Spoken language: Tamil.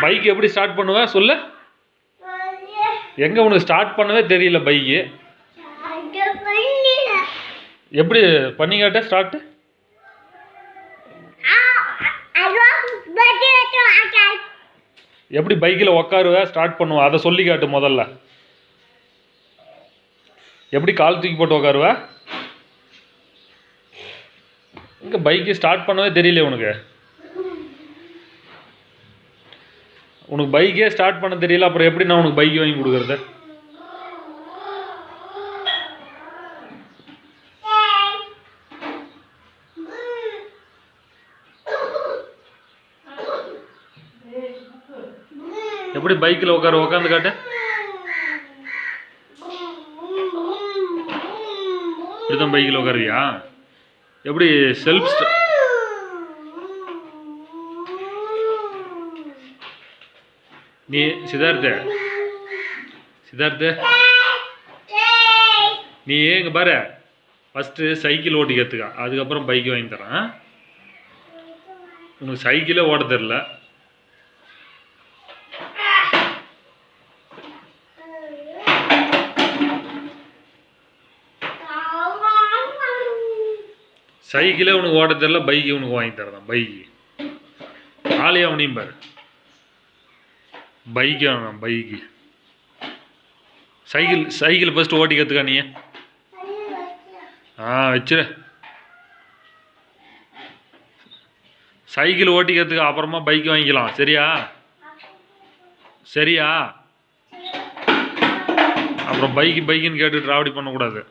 பைக் எப்படி ஸ்டார்ட் பண்ணுவ சொல்லு. எங்க உனக்கு ஸ்டார்ட் பண்ணவே தெரியல பைக்கு. எப்படி பண்ணி காட்ட ஸ்டார்ட். எப்படி பைக்கில் உக்காருவ ஸ்டார்ட் பண்ணுவ அதை சொல்லி காட்டு முதல்ல. எப்படி கால் தூக்கி போட்டு உக்காருவ. இங்கே பைக்கு ஸ்டார்ட் பண்ணவே தெரியல உனக்கு. உனக்கு பைக்கே ஸ்டார்ட் பண்ண தெரியல, அப்புறம் எப்படி நான் உனக்கு பைக் வாங்கி கொடுக்குறது. எப்படி பைக்கில் உட்காந்து காட்டு. இப்படிதான் பைக்கில் உட்காருவியா. எப்படி செல்ஃப் நீ சித்தார்த்த நீ இங்கே பாரு, ஃபஸ்ட்டு சைக்கிள் ஓட்டி கற்றுக்க, அதுக்கப்புறம் பைக் வாங்கி தரேன். உனக்கு சைக்கிளே ஓட்ட தெரில. சைக்கிளே உனக்கு ஓட்ட தெரில, பைக்கு உனக்கு வாங்கி தரதான். பைக்கு ஆளையா அவனையும் பாரு. பைக்கு வேணாம், பைக்கு சைக்கிள் ஃபஸ்ட்டு ஓட்டி கற்றுக்கா நீ. வச்சிரு. சைக்கிள் ஓட்டி கற்றுக்க, அப்புறமா பைக் வாங்கிக்கலாம். சரியா. அப்புறம் பைக்குன்னு கேட்டு ராவடி பண்ணக்கூடாது.